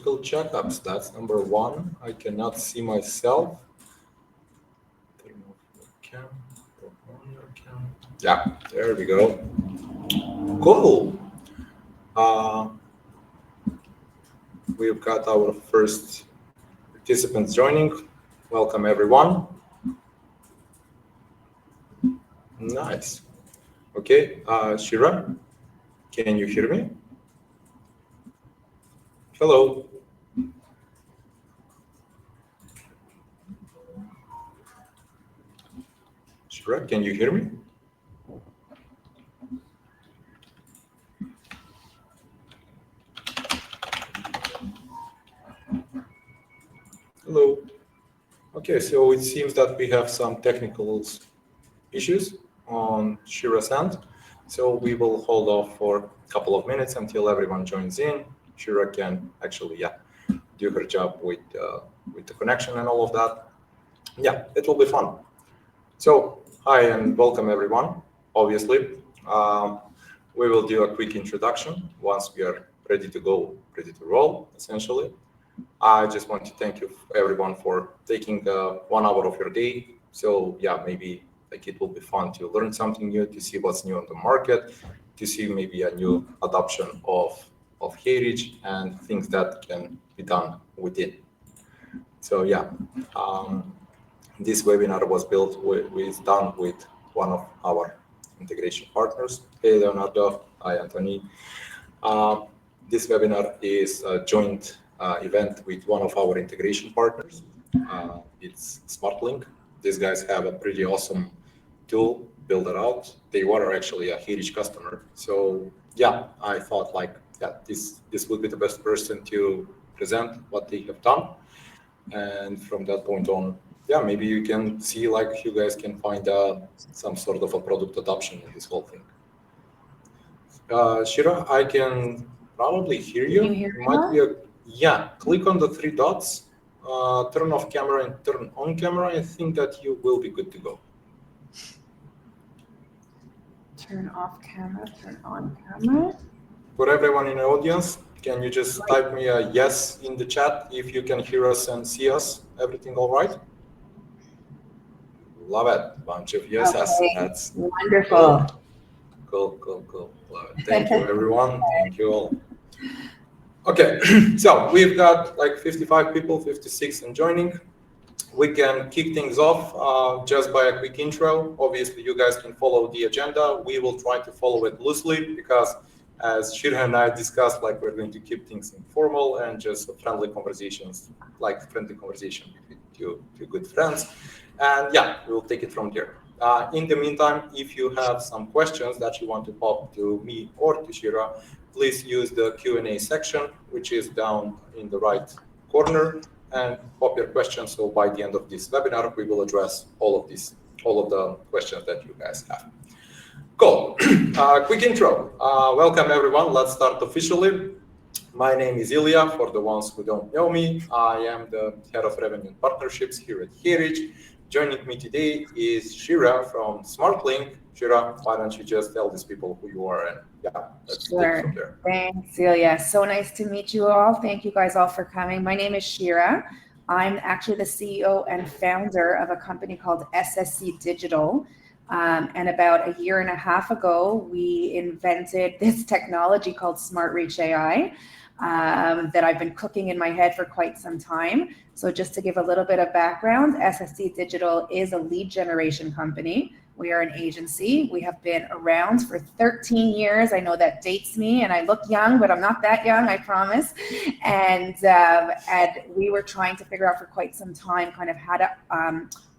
technical checkups. That's number one. I cannot see myself. Turn off your cam. Turn on your cam. Yeah, there we go. Cool. We've got our first participants joining. Welcome, everyone. Nice. Okay, Shira, can you hear me? Hello. Shira, can you hear me? Hello. Okay, so it seems that we have some technical issues on Shira's end. So we will hold off for a couple of minutes until everyone joins in. Shira can actually, do her job with the connection and all of that. Yeah, it will be fun. So hi and welcome everyone. Obviously, we will do a quick introduction once we are ready to go, ready to roll, essentially. I just want to thank you everyone for taking 1 hour of your day. So yeah, maybe like it will be fun to learn something new, to see what's new on the market, to see maybe a new adoption of Heritage and things that can be done within. So yeah, this webinar was done with one of our integration partners. Hey Leonardo, hi Anthony. This webinar is a joint event with one of our integration partners. It's SmartLink. These guys have a pretty awesome tool, build it out. They were actually a Heritage customer. So yeah, I thought this would be the best person to present what they have done. And from that point on, yeah, maybe you can see you guys can find some sort of a product adoption in this whole thing. Shira, I can probably hear you. Can you hear me? Yeah, click on the 3 dots, turn off camera and turn on camera. I think that you will be good to go. Turn off camera, turn on camera. For everyone in the audience, can you just type me a yes in the chat if you can hear us and see us? Everything all right? Love it. Bunch of yeses. Okay. That's wonderful. Cool. Love it. Thank you, everyone. Thank you all. Okay, so we've got 55 people, 56 and joining. We can kick things off just by a quick intro. Obviously, you guys can follow the agenda. We will try to follow it loosely because as Shira and I discussed, we're going to keep things informal and just friendly conversations, friendly conversation between two good friends. And yeah, we'll take it from there. In the meantime, if you have some questions that you want to pop to me or to Shira, please use the Q&A section, which is down in the right corner, and pop your questions. So by the end of this webinar, we will address all of the questions that you guys have. Cool. Quick intro. Welcome, everyone. Let's start officially. My name is Ilya. For the ones who don't know me, I am the head of revenue and partnerships here at Heritage. Joining me today is Shira from SmartLink. Shira, why don't you just tell these people who you are, and let's take it from there. Thanks, Ilya. So nice to meet you all. Thank you guys all for coming. My name is Shira. I'm actually the CEO and founder of a company called SSC Digital. And about 1.5 years ago, we invented this technology called Smart Reach AI that I've been cooking in my head for quite some time. So just to give a little bit of background, SSC Digital is a lead generation company. We are an agency. We have been around for 13 years. I know that dates me and I look young, but I'm not that young, I promise. And we were trying to figure out for quite some time kind of how to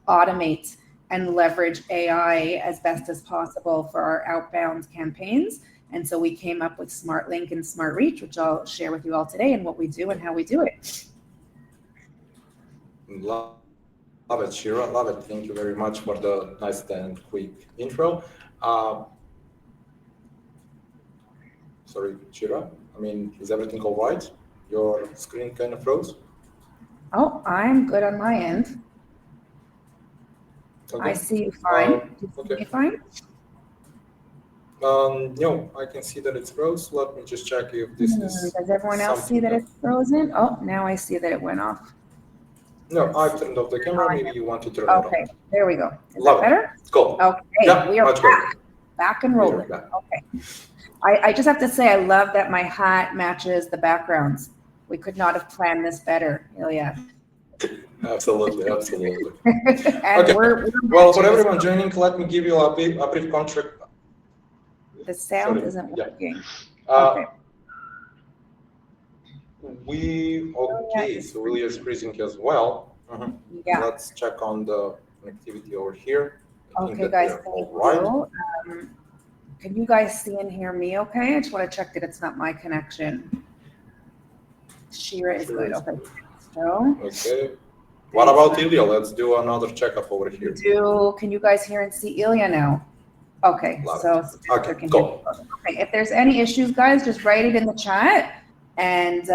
automate and leverage AI as best as possible for our outbound campaigns. And so we came up with SmartLink and Smart Reach, which I'll share with you all today, and what we do and how we do it. Love it, Shira. Love it. Thank you very much for the nice and quick intro. Sorry, Shira. Is everything all right? Your screen kind of froze. Oh, I'm good on my end. Okay. I see you fine. You see me fine? No, I can see that it's froze. Let me just check if this is Does everyone else see something that that... it's frozen? Oh, now I see that it went off. No, I've turned off the camera. Maybe you want to turn it on. Okay, there we go. Is Love that better? it. Cool. Okay, Yeah, we are much better. back and We are rolling. back. Okay. I just have to say, I love that my hat matches the backgrounds. We could not have planned this better, Ilya. Absolutely, absolutely. And Okay. we're Well, for matching. everyone joining, let me give you a brief contract. The sound Sorry. isn't Yeah. working. Okay. Okay. So Ilya is freezing as well. Yeah. Let's check on the connectivity over here. Okay, guys, thank you. Can you guys see and hear me okay? I just want to check that it's not my connection. Shira is good. Okay. So. Okay. What about Ilya? Let's do another checkup over here. Can you guys hear and see Ilya now? Okay. So. Okay. Cool. Okay. If there's any issues, guys, just write it in the chat, and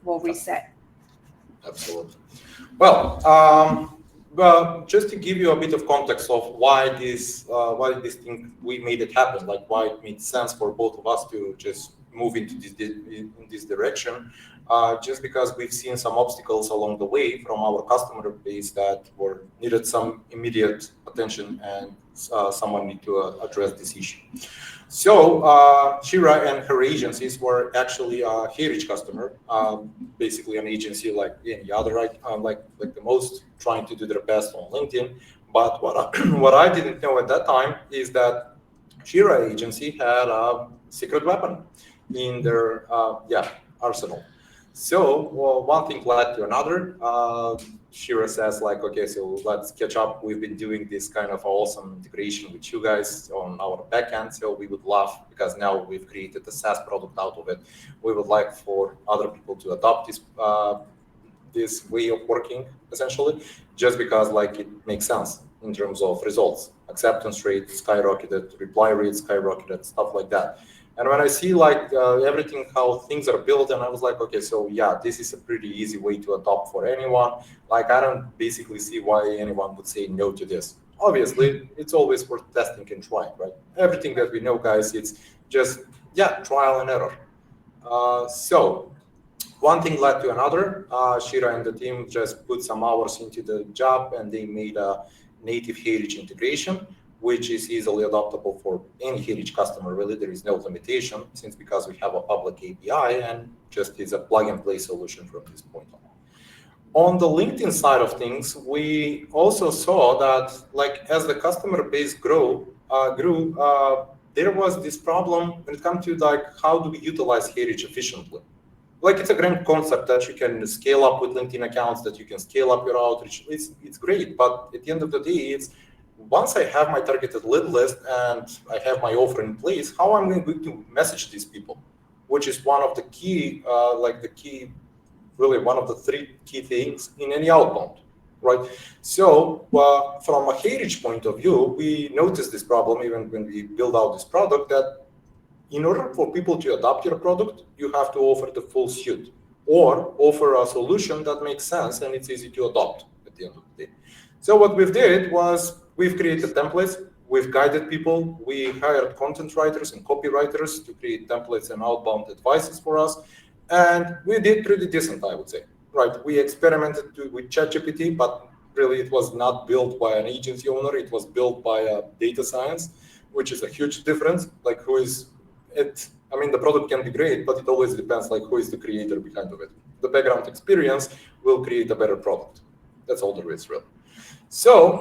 we'll reset. Absolutely. Well, just to give you a bit of context of why this thing, we made it happen, like why it made sense for both of us to just move into this direction, just because we've seen some obstacles along the way from our customer base that needed some immediate attention, and someone need to address this issue. So Shira and her agencies were actually a Heritage customer, basically an agency like any other, right? Like the most, trying to do their best on LinkedIn. But what I didn't know at that time is that Shira agency had a secret weapon in their arsenal. So one thing led to another. Shira says like, okay, so let's catch up. We've been doing this kind of awesome integration with you guys on our backend. So we would love, because now we've created a SaaS product out of it, we would like for other people to adopt this way of working, essentially, just because like it makes sense in terms of results. Acceptance rate skyrocketed, reply rate skyrocketed, stuff like that. And when I see like everything, how things are built, and I was like, okay, so yeah, this is a pretty easy way to adopt for anyone. Like I don't basically see why anyone would say no to this. Obviously, it's always worth testing and trying, right? Everything that we know, guys, it's just, trial and error. So one thing led to another. Shira and the team just put some hours into the job, and they made a native Heritage integration, which is easily adoptable for any Heritage customer. Really, there is no limitation because we have a public API, and just is a plug and play solution from this point on. On the LinkedIn side of things, we also saw that like as the customer base grew, there was this problem when it comes to like how do we utilize Heritage efficiently. Like it's a great concept that you can scale up with LinkedIn accounts, that you can scale up your outreach. It's great, but at the end of the day, it's once I have my targeted lead list and I have my offer in place, how am I going to message these people, which is one of the key, really one of the three key things in any outbound, right? So from a Heritage point of view, we noticed this problem even when we build out this product, that in order for people to adopt your product, you have to offer the full suite or offer a solution that makes sense and it's easy to adopt at the end of the day. So what we've did was we've created templates, we've guided people, we hired content writers and copywriters to create templates and outbound advices for us. And we did pretty decent, I would say, right? We experimented with ChatGPT, but really it was not built by an agency owner. It was built by a data science, which is a huge difference. Like who is it? I mean, the product can be great, but it always depends like who is the creator behind of it. The background experience will create a better product. That's all there is, really. So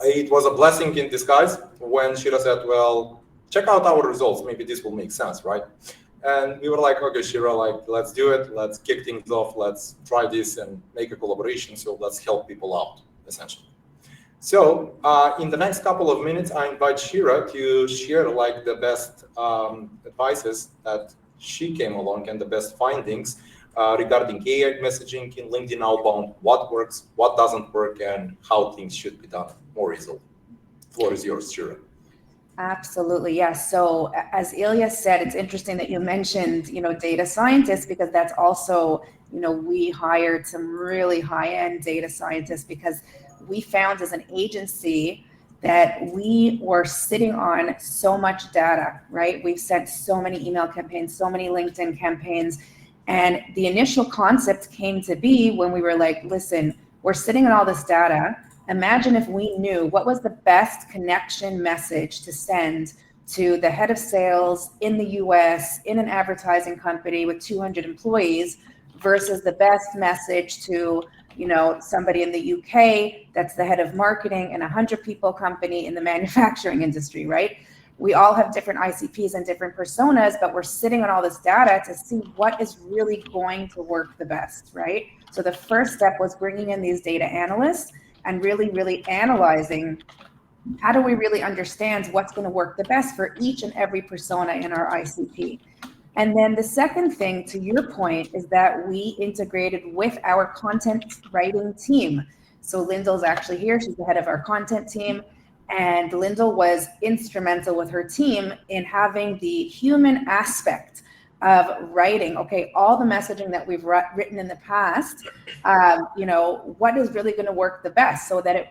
it was a blessing in disguise when Shira said, well, check out our results. Maybe this will make sense, right? And we were like, okay, Shira, like, let's do it. Let's kick things off. Let's try this and make a collaboration. So let's help people out, essentially. So in the next couple of minutes, I invite Shira to share like the best advices that she came along and the best findings regarding AI messaging in LinkedIn outbound, what works, what doesn't work, and how things should be done more easily. The floor is yours, Shira. Absolutely, yes. So as Ilya said, it's interesting that you mentioned, data scientists, because that's also, we hired some really high-end data scientists because we found as an agency that we were sitting on so much data, right? We've sent so many email campaigns, so many LinkedIn campaigns. And the initial concept came to be when we were like, listen, we're sitting on all this data. Imagine if we knew what was the best connection message to send to the head of sales in the US in an advertising company with 200 employees versus the best message to, you know, somebody in the UK that's the head of marketing in a 100 people company in the manufacturing industry, right? We all have different ICPs and different personas, but we're sitting on all this data to see what is really going to work the best, right? So the first step was bringing in these data analysts and really analyzing how do we really understand what's going to work the best for each and every persona in our ICP. And then the second thing, to your point, is that we integrated with our content writing team. So Lyndall's actually here. She's the head of our content team. And Lyndall was instrumental with her team in having the human aspect of writing, okay, all the messaging that we've written in the past, you know, what is really going to work the best so that it,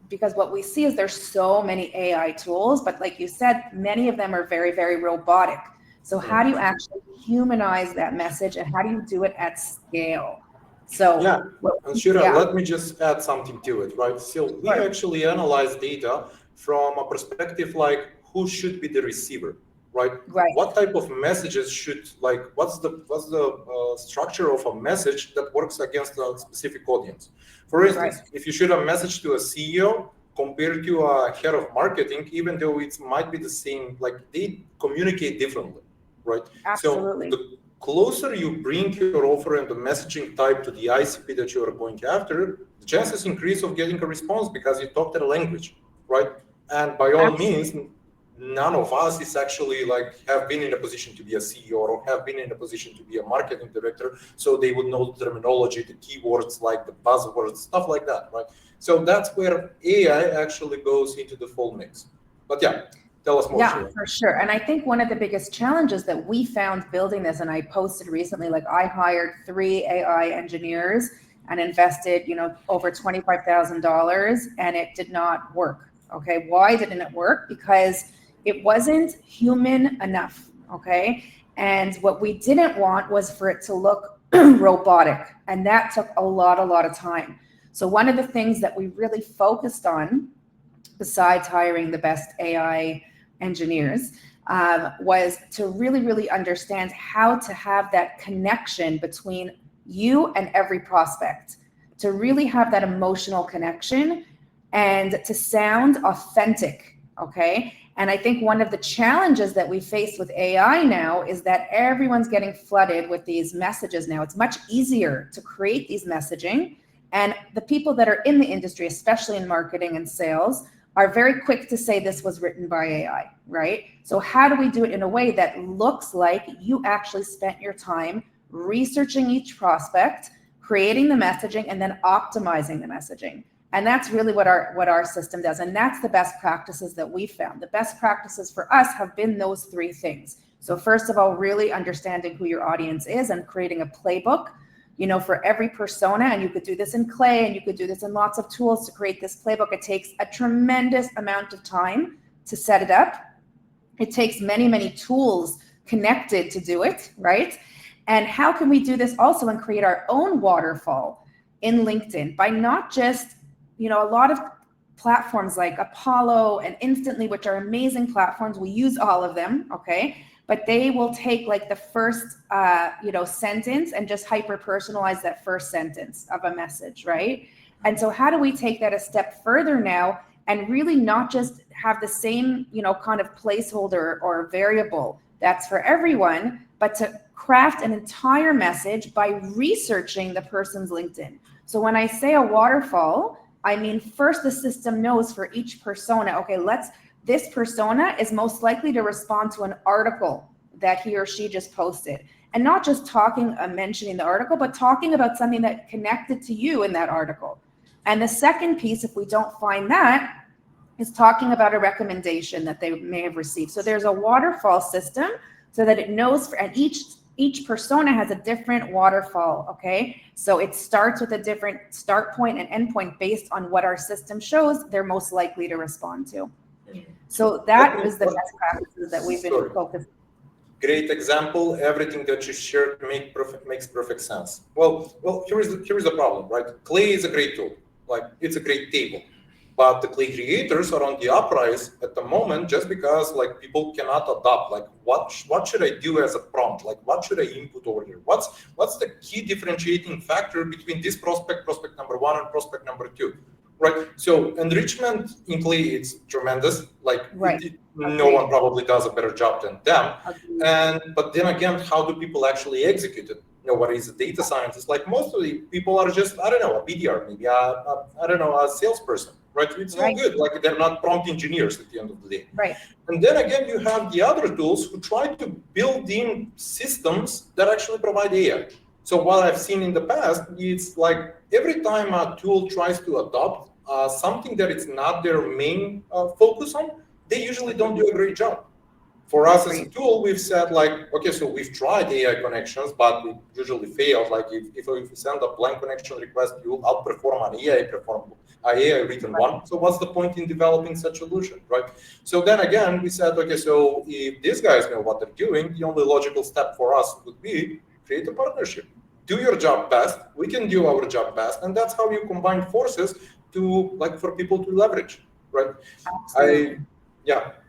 because what we see is there's so many AI tools, but like you said, many of them are very robotic. So how do you actually humanize that message and how do you do it at scale? So yeah, and Shira, let me just add something to it, right? So we actually analyze data from a perspective like who should be the receiver, right? What type of messages should, like, what's the structure of a message that works against a specific audience? For instance, if you shoot a message to a CEO compared to a head of marketing, even though it might be the same, like they communicate differently, right? Absolutely. So the closer you bring your offer and the messaging type to the ICP that you are going after, the chances increase of getting a response because you talk their language, right? And by all means, none of us is actually like have been in a position to be a CEO or have been in a position to be a marketing director, so they would know the terminology, the keywords, like the buzzwords, stuff like that, right? So that's where AI actually goes into the full mix. But yeah, tell us more. Yeah, for sure. And I think one of the biggest challenges that we found building this, and I posted recently, like I hired 3 AI engineers and invested, you know, over $25,000 and it did not work. Okay. Why didn't it work? Because it wasn't human enough. Okay. And what we didn't want was for it to look robotic. And that took a lot of time. So one of the things that we really focused on, besides hiring the best AI engineers, was to really understand how to have that connection between you and every prospect, to really have that emotional connection and to sound authentic, okay? And I think one of the challenges that we face with AI now is that everyone's getting flooded with these messages now. It's much easier to create these messaging, and the people that are in the industry, especially in marketing and sales, are very quick to say this was written by AI, right? So how do we do it in a way that looks like you actually spent your time researching each prospect, creating the messaging, and then optimizing the messaging? And that's really what our system does. And that's the best practices that we found. The best practices for us have been those 3 things. So first of all, really understanding who your audience is and creating a playbook, you know, for every persona. And you could do this in Clay and you could do this in lots of tools to create this playbook. It takes a tremendous amount of time to set it up. It takes many tools connected to do it, right? And how can we do this also and create our own waterfall in LinkedIn by not just, you know, a lot of platforms like Apollo and Instantly, which are amazing platforms. We use all of them, okay? But they will take like the first, you know, sentence and just hyper personalize that first sentence of a message, right? And so how do we take that a step further now and really not just have the same, you know, kind of placeholder or variable that's for everyone, but to craft an entire message by researching the person's LinkedIn. So when I say a waterfall, I mean, first the system knows for each persona, okay, this persona is most likely to respond to an article that he or she just posted. And not just talking, mentioning the article, but talking about something that connected to you in that article. And the second piece, if we don't find that, is talking about a recommendation that they may have received. So there's a waterfall system so that it knows, and each each persona has a different waterfall, okay? So it starts with a different start point and end point based on what our system shows they're most likely to respond to. So that is the best practices that we've been focused on. Great example. Everything that you shared makes perfect sense. Well, here is the problem, right? Clay is a great tool. Like, it's a great table. But the Clay creators are on the uprise at the moment just because like people cannot adopt. Like, what should I do as a prompt? Like, what should I input over here? What's the key differentiating factor between this prospect number 1 and prospect number 2? Right. So enrichment in Clay is tremendous. Like, no one probably does a better job than them. But then again, how do people actually execute it? Nobody is a data scientist. Like, most of the people are just, I don't know, a BDR, maybe I don't know, a salesperson. Right? It's all good. Like, they're not prompt engineers at the end of the day. Right. And then again, you have the other tools who try to build in systems that actually provide AI. So what I've seen in the past, it's like every time a tool tries to adopt something that it's not their main focus on, they usually don't do a great job. For us as a tool, we've said like, okay, so we've tried AI connections, but we usually fail. Like if you send a blank connection request, you'll outperform an AI written one. So what's the point in developing such a solution, right? So then again, we said, okay, so if these guys know what they're doing, the only logical step for us would be create a partnership. Do your job best, we can do our job best, and that's how you combine forces to like for people to leverage, right? Absolutely.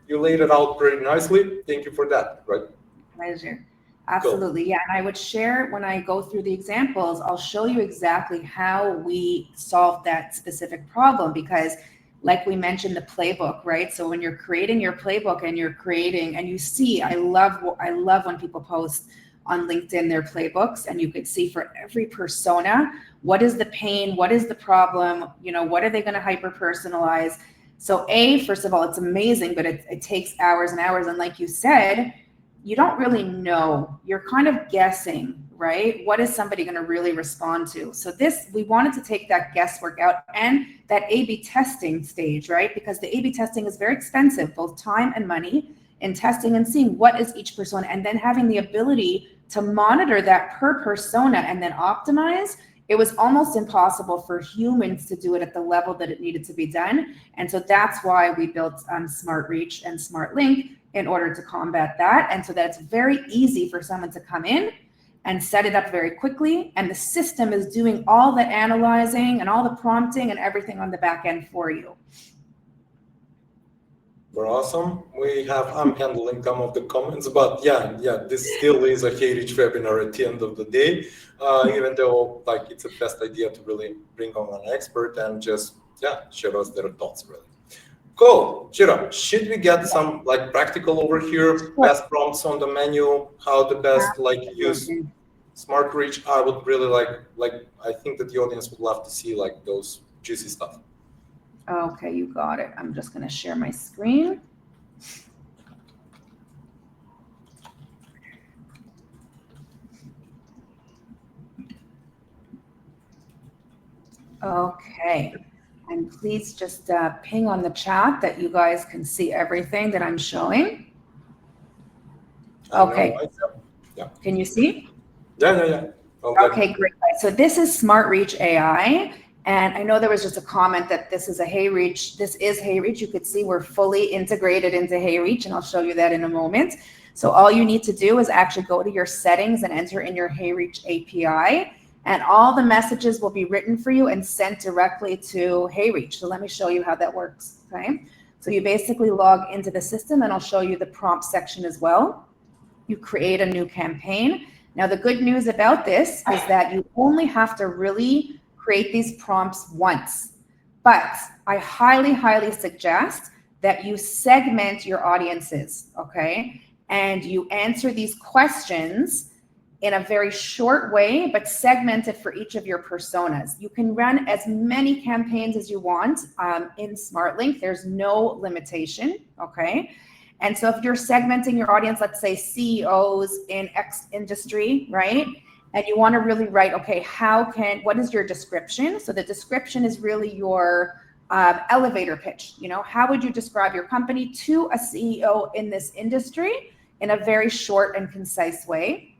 You laid it out pretty nicely. Thank you for that, right? Pleasure. Absolutely. Cool. Yeah. And I would share when I go through the examples, I'll show you exactly how we solved that specific problem because like we mentioned, the playbook, right? So when you're creating your playbook and you're creating and you see, I love when people post on LinkedIn their playbooks and you could see for every persona, what is the pain? What is the problem? You know, what are they going to hyper personalize? So first of all, it's amazing, but it takes hours and hours. And like you said, you don't really know. You're kind of guessing, right? What is somebody going to really respond to? So we wanted to take that guesswork out and that A/B testing stage, right? Because the A/B testing is very expensive, both time and money, in testing and seeing what is each persona, and then having the ability to monitor that per persona and then optimize. It was almost impossible for humans to do it at the level that it needed to be done. And so that's why we built Smart Reach and Smart Link in order to combat that. And so that's very easy for someone to come in and set it up very quickly. And the system is doing all the analyzing and all the prompting and everything on the back end for you. We're awesome. I'm handling some of the comments, but yeah, this still is a HeyReach webinar at the end of the day, even though like it's a best idea to really bring on an expert and just share us their thoughts really. Cool. Shira, should we get some like practical over here, best prompts on the menu, how the best like use Smart Reach? I would really like I think that the audience would love to see like those juicy stuff. Okay, you got it. I'm just going to share my screen. Okay, and please just ping on the chat that you guys can see everything that I'm showing. Okay. Yeah. Can you see? Yeah. Okay, great. So this is Smart Reach AI. And I know there was just a comment that this is a HeyReach. This is HeyReach. You could see we're fully integrated into HeyReach, and I'll show you that in a moment. So all you need to do is actually go to your settings and enter in your HeyReach API, and all the messages will be written for you and sent directly to HeyReach. So let me show you how that works, okay? So you basically log into the system, and I'll show you the prompt section as well. You create a new campaign. Now, the good news about this is that you only have to really create these prompts once, but I highly, highly suggest that you segment your audiences, okay? And you answer these questions in a very short way, but segment it for each of your personas. You can run as many campaigns as you want in SmartLink. There's no limitation, okay? And so if you're segmenting your audience, let's say CEOs in X industry, right? And you want to really write, okay, what is your description? So the description is really your elevator pitch. You know, how would you describe your company to a CEO in this industry in a very short and concise way?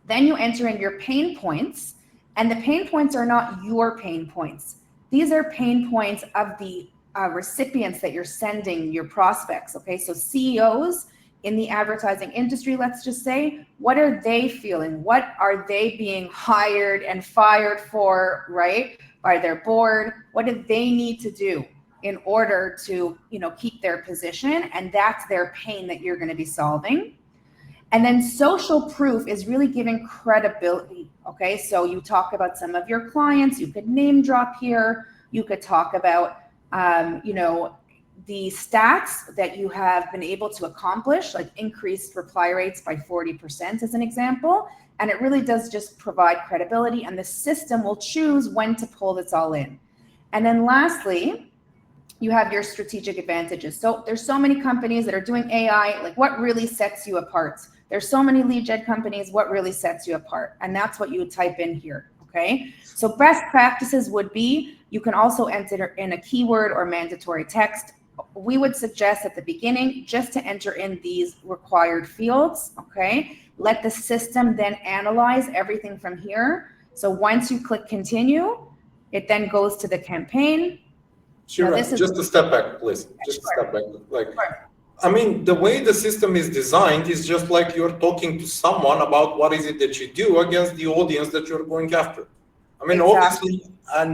Then you enter in your pain points, and the pain points are not your pain points. These are pain points of the recipients that you're sending your prospects, okay? So CEOs in the advertising industry, let's just say, what are they feeling? What are they being hired and fired for, right? By their board? What do they need to do in order to, keep their position? And that's their pain that you're going to be solving. And then social proof is really giving credibility, okay? So you talk about some of your clients, you could name drop here, you could talk about, the stats that you have been able to accomplish, like increased reply rates by 40% as an example. And it really does just provide credibility, and the system will choose when to pull this all in. And then lastly, you have your strategic advantages. So there's so many companies that are doing AI, like what really sets you apart? There's so many lead gen companies, what really sets you apart? And that's what you would type in here, okay? So best practices would be, you can also enter in a keyword or mandatory text. We would suggest at the beginning just to enter in these required fields, okay? Let the system then analyze everything from here. So once you click continue, it then goes to the campaign. Sure, just a step back, please. Just a step back. I mean, the way the system is designed is just like you're talking to someone about what is it that you do against the audience that you're going after. I mean, obviously,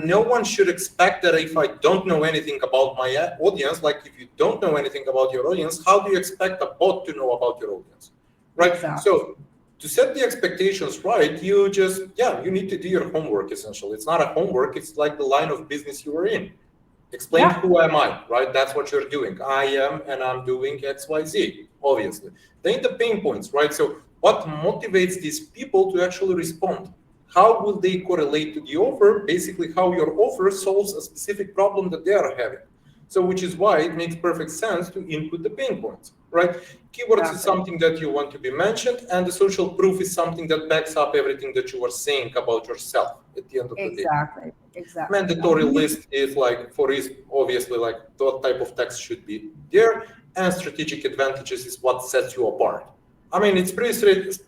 no one should expect that if I don't know anything about my audience, like if you don't know anything about your audience, how do you expect a bot to know about your audience, right? Exactly. So to set the expectations right, you just, you need to do your homework, essentially. It's not a homework, it's like the line of business you are in. Explain who am I, right? That's what you're doing. I am, and I'm doing X, Y, Z, obviously. Then the pain points, right? So what motivates these people to actually respond? How will they correlate to the offer? Basically, how your offer solves a specific problem that they are having. So which is why it makes perfect sense to input the pain points, right? Keywords is something that you want to be mentioned, and the social proof is something that backs up everything that you are saying about yourself at the end of the day. Exactly. Mandatory list is like obviously like what type of text should be there, and strategic advantages is what sets you apart. I mean, it's pretty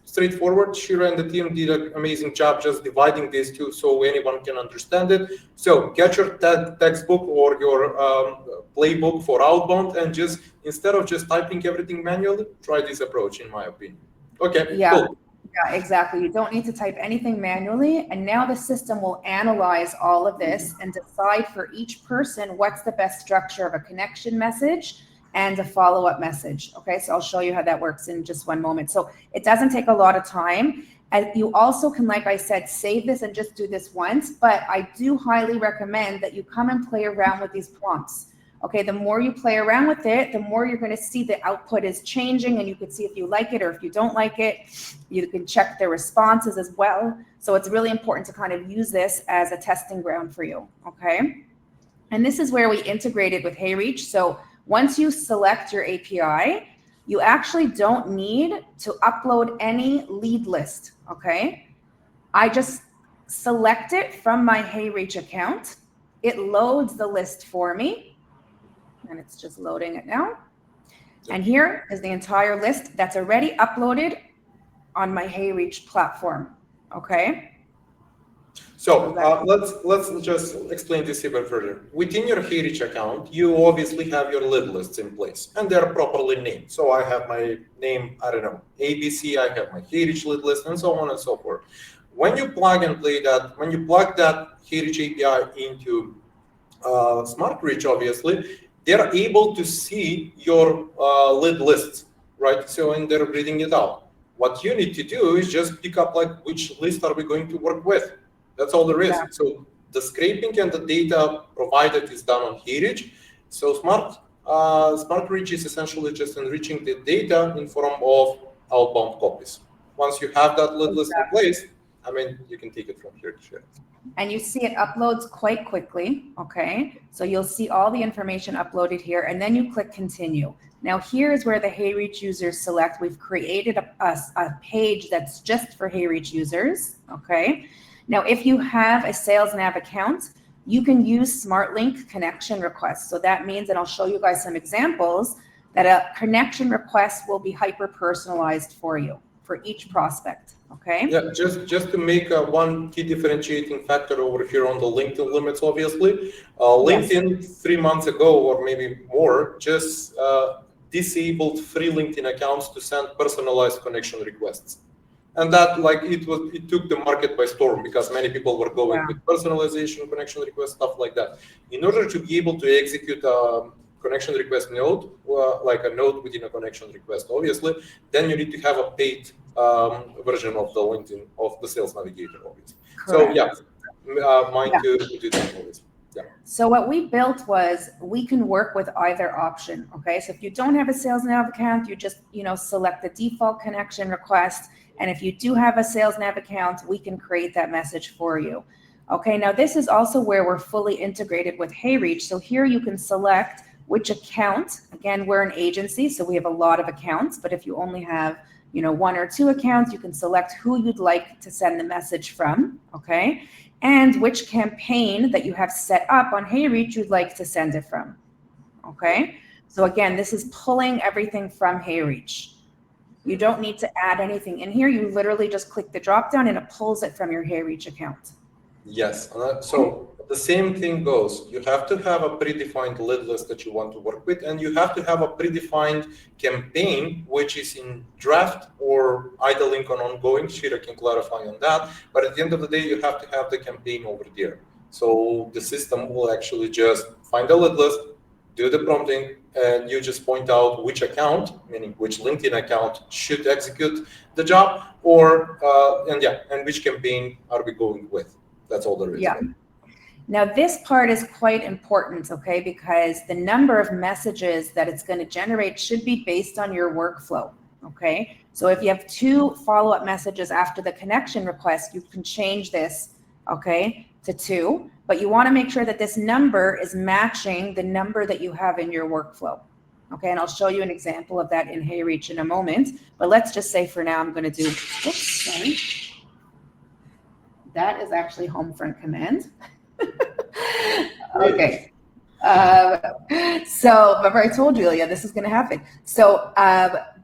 straightforward. Shira and the team did an amazing job just dividing these two so anyone can understand it. So get your textbook or your playbook for outbound, and just instead of just typing everything manually, try this approach, in my opinion. Okay, cool. Yeah, exactly. You don't need to type anything manually. And now the system will analyze all of this and decide for each person what's the best structure of a connection message and a follow-up message. Okay, so I'll show you how that works in just one moment. So it doesn't take a lot of time. And you also can, like I said, save this and just do this once, but I do highly recommend that you come and play around with these prompts. Okay, the more you play around with it, the more you're going to see the output is changing, and you can see if you like it or if you don't like it. You can check the responses as well. So it's really important to kind of use this as a testing ground for you, okay? And this is where we integrated with HeyReach. So once you select your API, you actually don't need to upload any lead list, okay? I just select it from my HeyReach account. It loads the list for me. And it's just loading it now. And here is the entire list that's already uploaded on my HeyReach platform, okay? So let's just explain this even further. Within your HeyReach account, you obviously have your lead lists in place, and they're properly named. So I have my name, I don't know, ABC, I have my HeyReach lead list, and so on and so forth. When you plug and play that, when you plug that HeyReach API into SmartReach, obviously, they're able to see your lead lists, right? So, and they're reading it out. What you need to do is just pick up like which list are we going to work with. That's all there is. Yeah. So the scraping and the data provided is done on HeyReach. So SmartReach is essentially just enriching the data in form of outbound copies. Once you have that lead list in place, I mean, you can take it from here to here. And you see it uploads quite quickly, okay? So you'll see all the information uploaded here, and then you click continue. Now here's where the HeyReach users select. We've created a page that's just for HeyReach users, okay? Now if you have a Sales Nav account, you can use SmartLink connection requests. So that means, and I'll show you guys some examples, that a connection request will be hyper-personalized for you, for each prospect, Okay. Yeah, just to make one key differentiating factor over here on the LinkedIn limits, obviously. LinkedIn 3 months ago, or maybe more, just disabled free LinkedIn accounts to send personalized connection requests. And that, like, it took the market by storm because many people were going with personalization, connection requests, stuff like that. In order to be able to execute a connection request node, like a node within a connection request, obviously, then you need to have a paid version of the LinkedIn, of the Sales Navigator, obviously. Correct. So yeah, mine to do that, obviously. Yeah. So what we built was we can work with either option. Okay, so if you don't have a Sales Nav account, you just select the default connection request, and if you do have a Sales Nav account, we can create that message for you. Okay, now this is also where we're fully integrated with HeyReach. So here you can select which account. Again, we're an agency, so we have a lot of accounts, but if you only have 1 or 2 accounts, you can select who you'd like to send the message from, okay? And which campaign that you have set up on HeyReach you'd like to send it from, okay? So again, this is pulling everything from HeyReach. You don't need to add anything in here. You literally just click the drop down and it pulls it from your HeyReach account. Yes, so the same thing goes. You have to have a predefined lead list that you want to work with, and you have to have a predefined campaign, which is in draft or idling on ongoing. Shira can clarify on that. But at the end of the day, you have to have the campaign over there. So the system will actually just find the lead list, do the prompting, and you just point out which account, meaning which LinkedIn account should execute the job, or and which campaign are we going with. That's all there is. Yeah. Now this part is quite important, okay, because the number of messages that it's going to generate should be based on your workflow, okay? So if you have 2 follow-up messages after the connection request, you can change this, okay, to 2, but you want to make sure that this number is matching the number that you have in your workflow, okay? And I'll show you an example of that in HeyReach in a moment, but let's just say for now I'm going to do, oops, sorry. That is actually home front command. Okay. So remember I told you, yeah, this is going to happen. So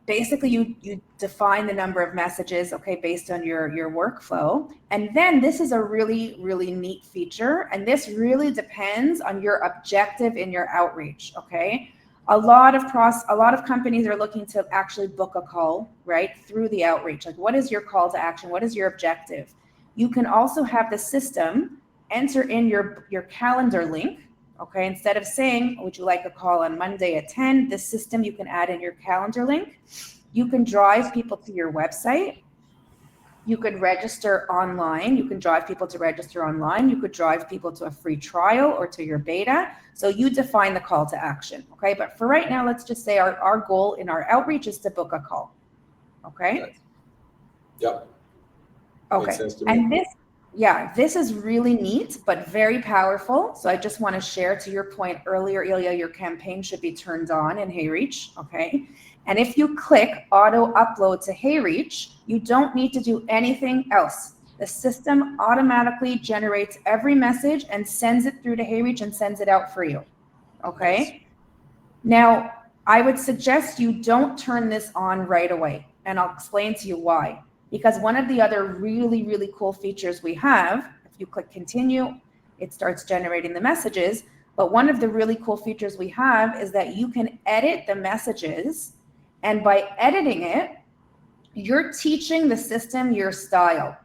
basically you define the number of messages, okay, based on your workflow. And then this is a really, really neat feature. And this really depends on your objective in your outreach, okay? A lot of companies are looking to actually book a call, right, through the outreach. Like, what is your call to action? What is your objective? You can also have the system enter in your calendar link, okay? Instead of saying, would you like a call on Monday at 10, the system, you can add in your calendar link. You can drive people to your website. You could register online. You can drive people to register online. You could drive people to a free trial or to your beta. So you define the call to action, okay? But for right now, let's just say our goal in our outreach is to book a call, okay? Yeah. Okay, and this is really neat, but very powerful. So I just want to share, to your point earlier, Ilya, your campaign should be turned on in HeyReach, okay? And if you click auto upload to HeyReach, you don't need to do anything else. The system automatically generates every message and sends it through to HeyReach and sends it out for you, okay? Nice. Now, I would suggest you don't turn this on right away, and I'll explain to you why. Because one of the other really, really cool features we have, if you click continue, it starts generating the messages. But one of the really cool features we have is that you can edit the messages. And by editing it, you're teaching the system your style,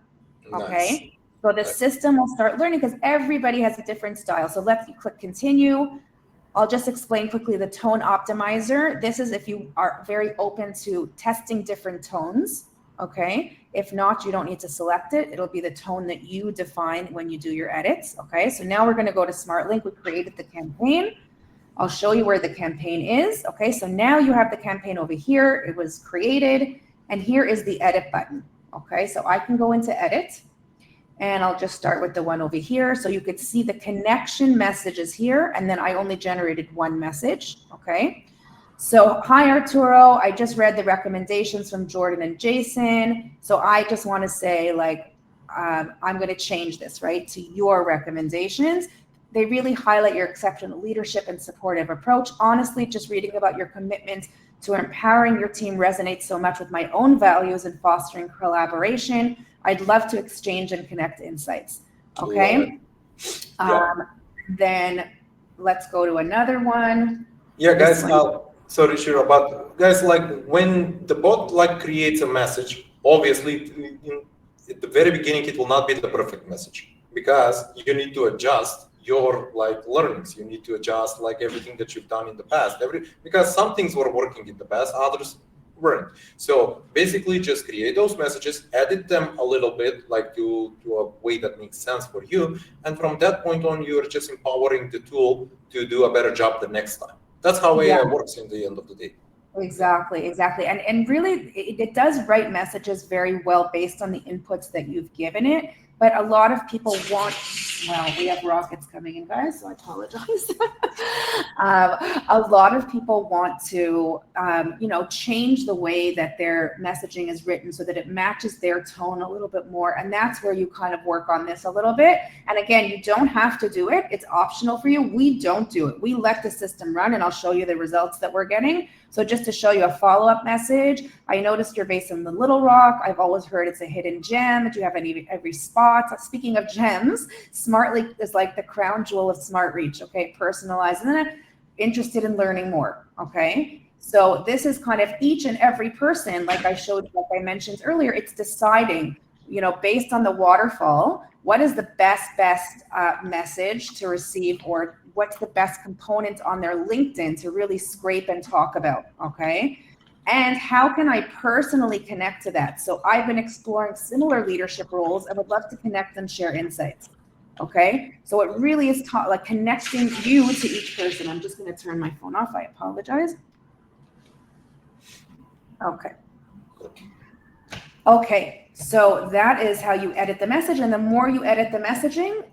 okay? Nice. So the system will start learning, because everybody has a different style. So let's click continue. I'll just explain quickly the tone optimizer. This is if you are very open to testing different tones. Okay, if not, you don't need to select it. It'll be the tone that you define when you do your edits. Okay, so now we're going to go to SmartLink. We created the campaign. I'll show you where the campaign is. Okay, so now you have the campaign over here. It was created, and here is the edit button. Okay, so I can go into edit, and I'll just start with the one over here. So you could see the connection messages here, and then I only generated 1 message. Okay. So, hi Arturo, I just read the recommendations from Jordan and Jason. So I just want to say, like, I'm going to change this, right, to your recommendations. They really highlight your exceptional leadership and supportive approach. Honestly, just reading about your commitment to empowering your team resonates so much with my own values and fostering collaboration. I'd love to exchange and connect insights. Okay. Then let's go to another one. Yeah, guys, sorry, Shira, but guys, like when the bot like creates a message, obviously at the very beginning, it will not be the perfect message because you need to adjust your like learnings. You need to adjust like everything that you've done in the past, because some things were working in the past, others weren't. So basically just create those messages, edit them a little bit, like to a way that makes sense for you. And from that point on, you're just empowering the tool to do a better job the next time. That's how AI works in the end of the day. Exactly. And really, it does write messages very well based on the inputs that you've given it. But a lot of people want, well, we have rockets coming in, guys, so I apologize. A lot of people want to, change the way that their messaging is written so that it matches their tone a little bit more. And that's where you kind of work on this a little bit. And again, you don't have to do it. It's optional for you. We don't do it. We let the system run, and I'll show you the results that we're getting. So just to show you a follow-up message, I noticed you're based in the Little Rock. I've always heard it's a hidden gem that you have in every spot. Speaking of gems, SmartLink is like the crown jewel of Smart Reach, okay? Personalized, and then interested in learning more, okay? So this is kind of each and every person, like I mentioned earlier, it's deciding, based on the waterfall, what is the best message to receive, or what's the best component on their LinkedIn to really scrape and talk about, okay? And how can I personally connect to that? So I've been exploring similar leadership roles. I would love to connect and share insights, okay? So it really is like connecting you to each person. I'm just gonna turn my phone off, I apologize. Okay, so that is how you edit the message, and the more you edit the messaging,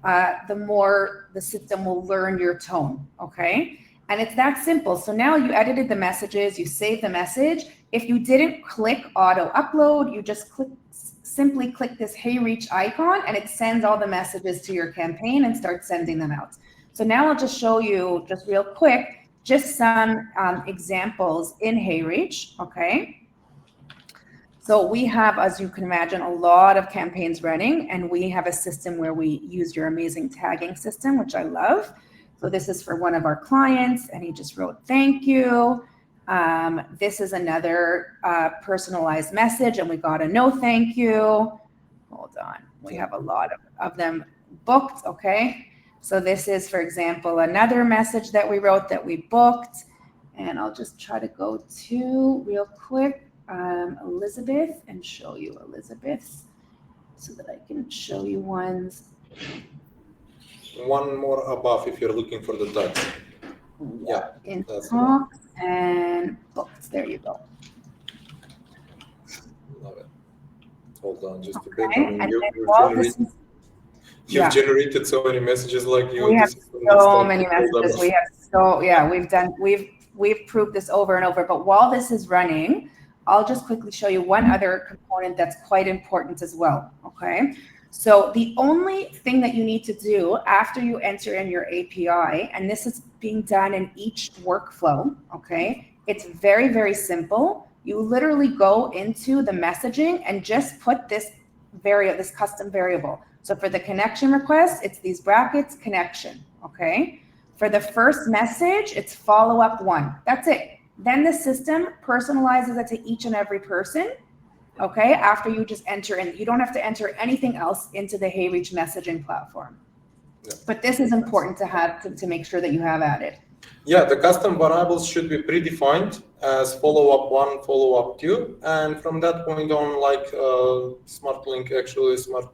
the more the system will learn your tone, okay? And it's that simple. So now you edited the messages, you saved the message. If you didn't click auto upload, you just simply click this Hey Reach icon, and it sends all the messages to your campaign and starts sending them out. So now I'll just show you just real quick, just some examples in Hey Reach, okay? So we have, as you can imagine, a lot of campaigns running, and we have a system where we use your amazing tagging system, which I love. So this is for one of our clients, and he just wrote, thank you. This is another personalized message, and we got a no thank you. Hold on, we have a lot of them booked, okay? So this is, for example, another message that we wrote that we booked, and I'll just try to go to real quick. Elizabeth, and show you Elizabeth so that I can show you ones. One more above if you're looking for the text. Yeah. In talks and books. There you go. Love it. Hold on just a bit. You've generated so many messages like you. We have so many messages. We've proved this over and over. But while this is running, I'll just quickly show you one other component that's quite important as well, okay? So the only thing that you need to do after you enter in your API, and this is being done in each workflow, okay? It's very, very simple. You literally go into the messaging and just put this custom variable. So for the connection request, it's these brackets, connection, okay? For the first message, it's follow-up 1. That's it. Then the system personalizes it to each and every person, okay? After you just enter in. You don't have to enter anything else into the Hey Reach messaging platform. Yeah. But this is important to have to make sure that you have added. Yeah, the custom variables should be predefined as follow-up 1, follow-up 2. And from that point on, like Smart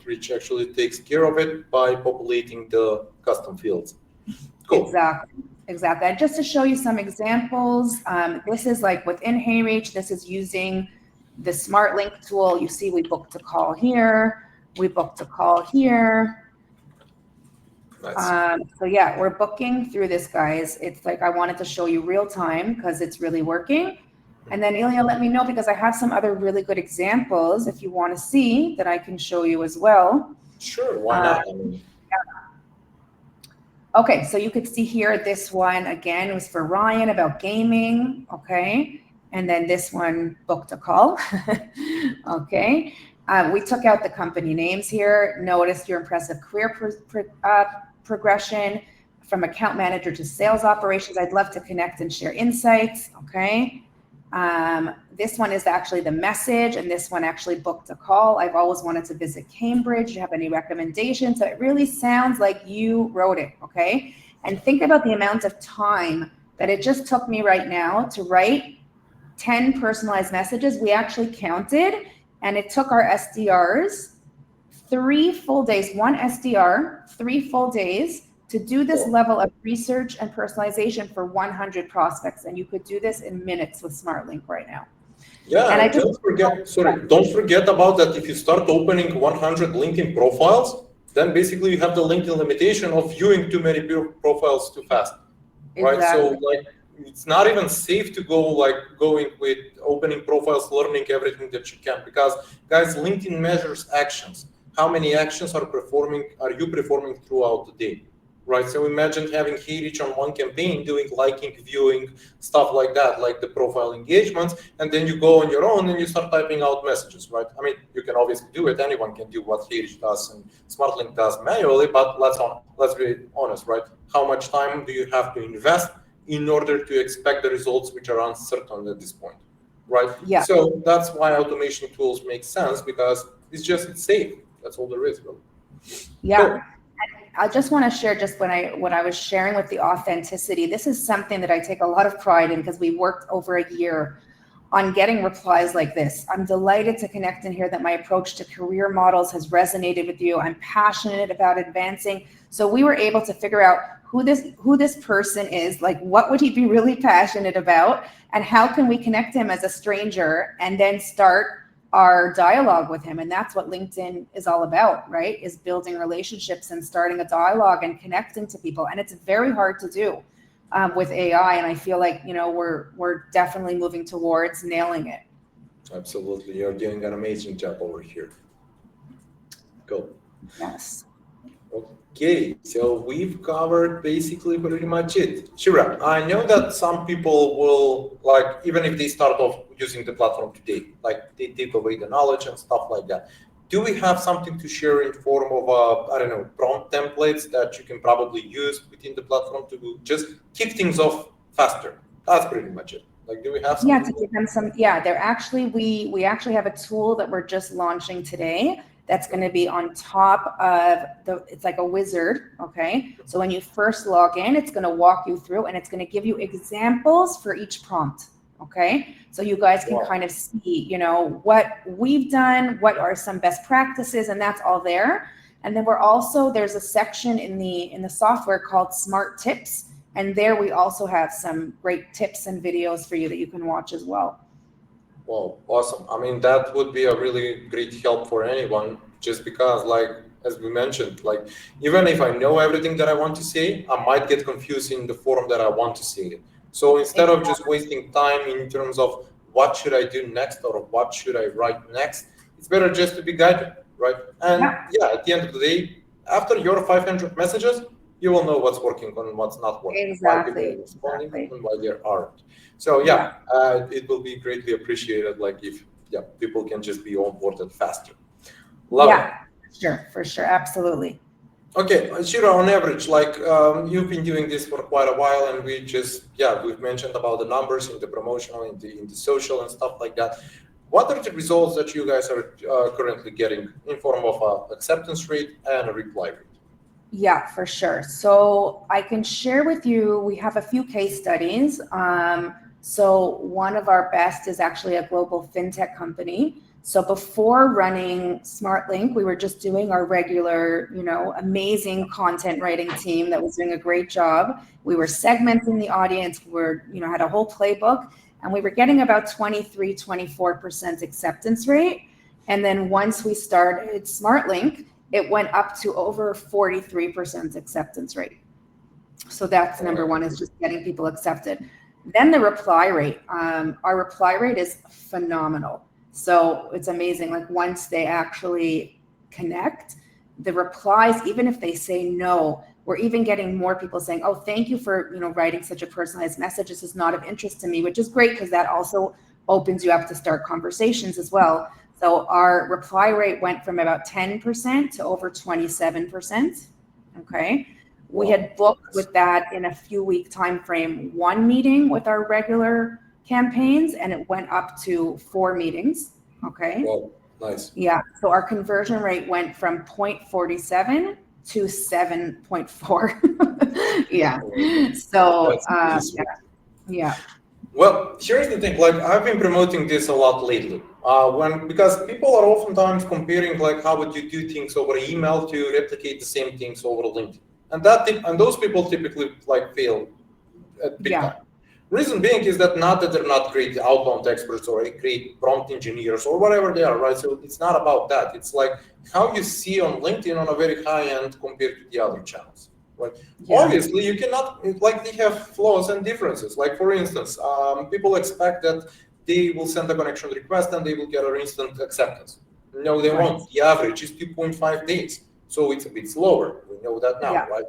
Reach actually takes care of it by populating the custom fields. Cool. Exactly. And just to show you some examples, this is like within Hey Reach, this is using the SmartLink tool. You see we booked a call here, we booked a call here. Nice. So yeah, we're booking through this, guys. It's like I wanted to show you real time because it's really working. And then Ilya, let me know, because I have some other really good examples if you want to see that I can show you as well. Sure, why not? Okay, so you could see here, this one, again, was for Ryan about gaming, okay? And then this one booked a call. Okay. We took out the company names here. Noticed your impressive career progression from account manager to sales operations. I'd love to connect and share insights. Okay. This one is actually the message, and this one actually booked a call. I've always wanted to visit Cambridge. Do you have any recommendations? So it really sounds like you wrote it. Okay. And think about the amount of time that it just took me right now to write 10 personalized messages. We actually counted, and it took our SDRs 3 full days, one SDR, 3 full days to do this level of research and personalization for 100 prospects. And you could do this in minutes with SmartLink right now. Yeah, and don't forget about that. If you start opening 100 LinkedIn profiles, then basically you have the LinkedIn limitation of viewing too many profiles too fast, right? Exactly. So like, it's not even safe to going with opening profiles, learning everything that you can, because guys, LinkedIn measures actions. How many actions are you performing throughout the day, right? So imagine having hey reach on one campaign, doing liking, viewing, stuff like that, like the profile engagements, and then you go on your own and you start typing out messages, right? I mean, you can obviously do it. Anyone can do what hey reach does and SmartLink does manually, but let's be honest, right? How much time do you have to invest in order to expect the results which are uncertain at this point, right? Yeah. So that's why automation tools make sense, because it's safe. That's all there is, really. Yeah. Cool. I just want to share just what I was sharing with the authenticity. This is something that I take a lot of pride in, because we worked over a year on getting replies like this. I'm delighted to connect and hear that my approach to career models has resonated with you. I'm passionate about advancing. So we were able to figure out who this person is, like what would he be really passionate about, and how can we connect him as a stranger, and then start our dialogue with him. And that's what LinkedIn is all about, right? Is building relationships and starting a dialogue and connecting to people. And it's very hard to do with AI. And I feel like, we're definitely moving towards nailing it. Absolutely. You're doing an amazing job over here. Cool. Yes. Okay, so we've covered basically pretty much it. Shira, I know that some people will, even if they start off using the platform today, they take away the knowledge and stuff like that. Do we have something to share in form of, prompt templates that you can probably use within the platform to just kick things off faster? That's pretty much it. Do we have something? Yeah, to give them some, they're actually, we actually have a tool that we're just launching today that's going to be on top of it's like a wizard, okay? So when you first log in, it's going to walk you through, and it's going to give you examples for each prompt, okay? So you guys can kind of see, what we've done, what are some best practices, and that's all there. And then there's a section in the software called Smart Tips, and there we also have some great tips and videos for you that you can watch as well. Well, awesome. I mean, that would be a really great help for anyone, just because, as we mentioned, even if I know everything that I want to say, I might get confused in the form that I want to say it. So instead of just wasting time in terms of what should I do next or what should I write next, it's better just to be guided, right? And at the end of the day, after your 500 messages, you will know what's working and what's not working. Exactly. Why people are responding and why they aren't. So it will be greatly appreciated, if people can just be onboarded faster. Love it. For sure, absolutely. Okay, Shira, on average, you've been doing this for quite a while, and we've mentioned about the numbers in the promotional, in the social and stuff like that. What are the results that you guys are currently getting in form of acceptance rate and a reply rate? Yeah, for sure. So I can share with you, we have a few case studies. So one of our best is actually a global fintech company. So before running SmartLink, we were just doing our regular, amazing content writing team that was doing a great job. We were segmenting the audience, had a whole playbook, and we were getting about 24% acceptance rate. And then once we started SmartLink, it went up to over 43% acceptance rate. So that's number one, is just getting people accepted. Then the reply rate, our reply rate is phenomenal. So it's amazing. Once they actually connect, the replies, even if they say no, we're even getting more people saying, oh, thank you for, writing such a personalized message. This is not of interest to me, which is great because that also opens you up to start conversations as well. So our reply rate went from about 10% to over 27%. Okay. We had booked with that in a few week time frame, 1 meeting with our regular campaigns, and it went up to 4 meetings. Okay. Wow, nice. Yeah. So our conversion rate went from 0.47 to 7.4. Yeah. So yeah. Well, here's the thing. Like, I've been promoting this a lot lately. Because people are oftentimes comparing, like, how would you do things over email to replicate the same things over LinkedIn, and those people typically like fail at big time. Reason being is that not that they're not great outbound experts or great prompt engineers or whatever they are, right? So it's not about that. It's like how you see on LinkedIn on a very high end compared to the other channels, right? Yeah. Obviously, you cannot, like, they have flaws and differences. Like, for instance, people expect that they will send a connection request and they will get an instant acceptance. No, they won't. The average is 2.5 days. So it's a bit slower. We know that now, right?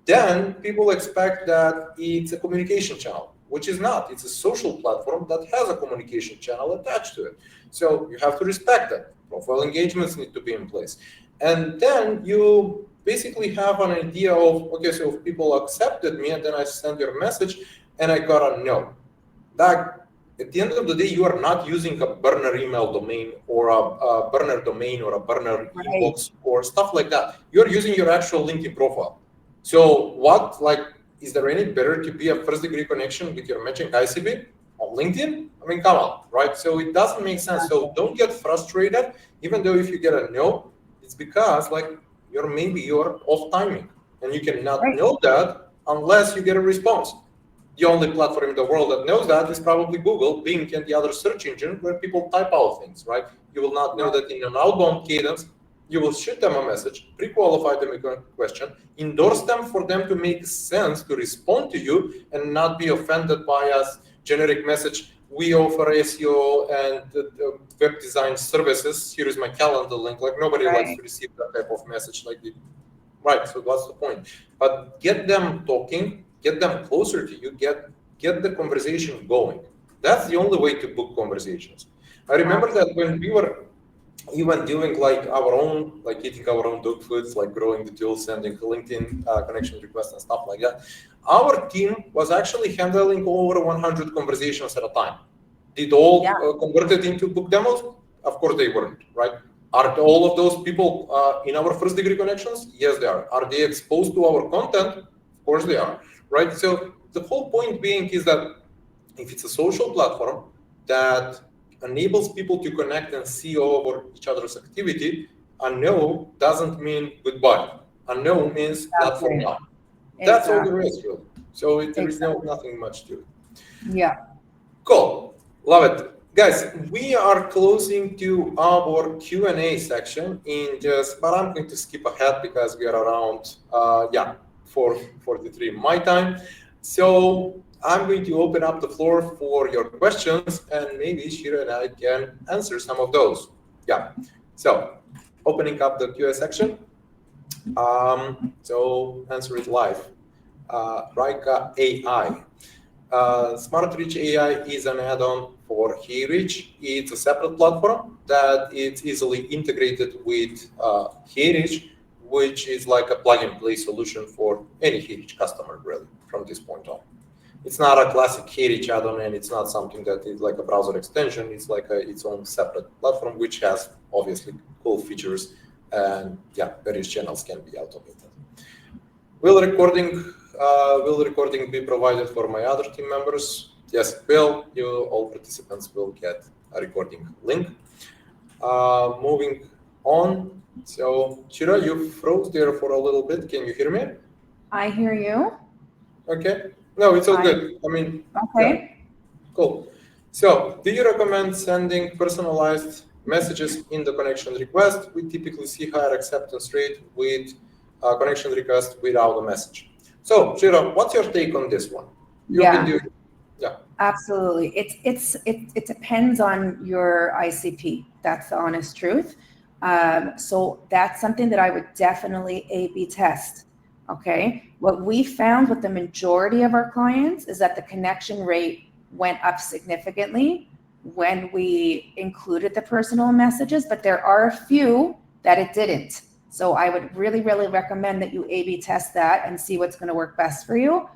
Then people expect that it's a communication channel, which is not. It's a social platform that has a communication channel attached to it. So you have to respect that. Profile engagements need to be in place. And then you basically have an idea of, okay, so if people accepted me and then I send your message and I got a no. That, at the end of the day, you are not using a burner email domain or a burner domain or a burner inbox or stuff like that. You're using your actual LinkedIn profile. So what, like, is there any better to be a first degree connection with your matching ICP on LinkedIn? I mean, come on, right? So it doesn't make sense. So don't get frustrated, even though if you get a no, it's because like you're off timing, and you cannot know that unless you get a response. The only platform in the world that knows that is probably Google, Bing, and the other search engine where people type out things, right? You will not know that in an outbound cadence. You will shoot them a message, pre-qualify them with a question, endorse them for them to make sense to respond to you and not be offended by a generic message. We offer SEO and web design services. Here is my calendar link. Like, nobody likes to receive that type of message like this. Right, so that's the point. But get them talking, get them closer to you, get the conversation going. That's the only way to book conversations. I remember that when we were even doing like our own, like eating our own dog foods, like growing the tools, sending LinkedIn connection requests and stuff like that. Our team was actually handling over 100 conversations at a time. Did all converted into book demos? Of course they weren't, right? Are all of those people in our first degree connections? Yes, they are. Are they exposed to our content? Of course they are, right? So the whole point being is that if it's a social platform that enables people to connect and see over each other's activity, a no doesn't mean goodbye. A no means not for now. That's all there is, really. So there is nothing much to it. Yeah. Cool. Love it. Guys, we are closing to our Q&A section but I'm going to skip ahead because we are around 4:43 my time. So I'm going to open up the floor for your questions, and maybe Shira and I can answer some of those. Yeah. So opening up the Q&A section. So answer it live. Raika AI. Smart Reach AI is an add-on for HeyReach. It's a separate platform that is easily integrated with HeyReach, which is like a plug-and-play solution for any HeyReach customer, really, from this point on. It's not a classic HeyReach add-on, and it's not something that is like a browser extension. It's like its own separate platform, which has obviously cool features, and various channels can be automated. Will recording be provided for my other team members? Yes, it will. All participants will get a recording link. Moving on. So, Shira, you froze there for a little bit. Can you hear me? I hear you. Okay. No, it's all good. I mean, cool. So, do you recommend sending personalized messages in the connection request? We typically see higher acceptance rate with connection request without a message. So, Shira, what's your take on this one? Absolutely. It depends on your ICP. That's the honest truth. So that's something that I would definitely A/B test. Okay. What we found with the majority of our clients is that the connection rate went up significantly when we included the personal messages, but there are a few that it didn't. So I would really, really recommend that you A/B test that and see what's going to work best for you.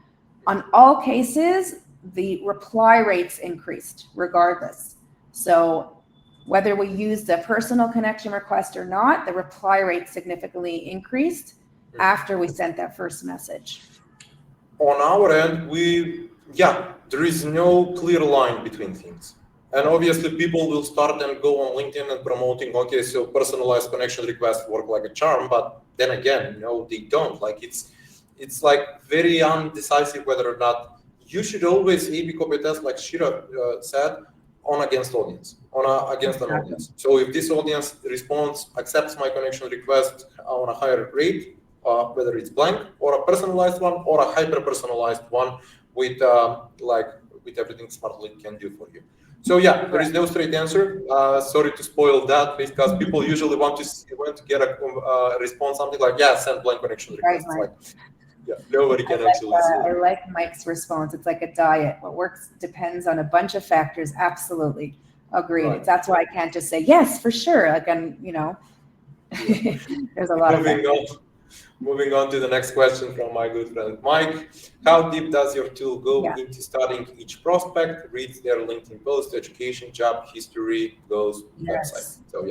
On all cases, the reply rates increased regardless. So whether we use the personal connection request or not, the reply rate significantly increased after we sent that first message. On our end, there is no clear line between things. And obviously people will start and go on LinkedIn and promoting, okay, so personalized connection requests work like a charm, but then again, no, they don't. Like it's like very undecisive whether or not you should always A/B copy test, like Shira said, against an audience. So if this audience responds, accepts my connection request on a higher rate, whether it's blank or a personalized one or a hyper-personalized one with everything Smartlink can do for you. So yeah, there is no straight answer. Sorry to spoil that because people usually want to get a response, something like, yeah, send blank connection requests. Right. Nobody can actually see. I like Mike's response. It's like a diet. What works depends on a bunch of factors. Absolutely. Agreed. Right. That's why I can't just say, yes, for sure. Like, there's a lot of factors. Moving on to the next question from my good friend Mike. How deep does your tool go into studying each prospect, reads their LinkedIn post, education, job history, goes website? So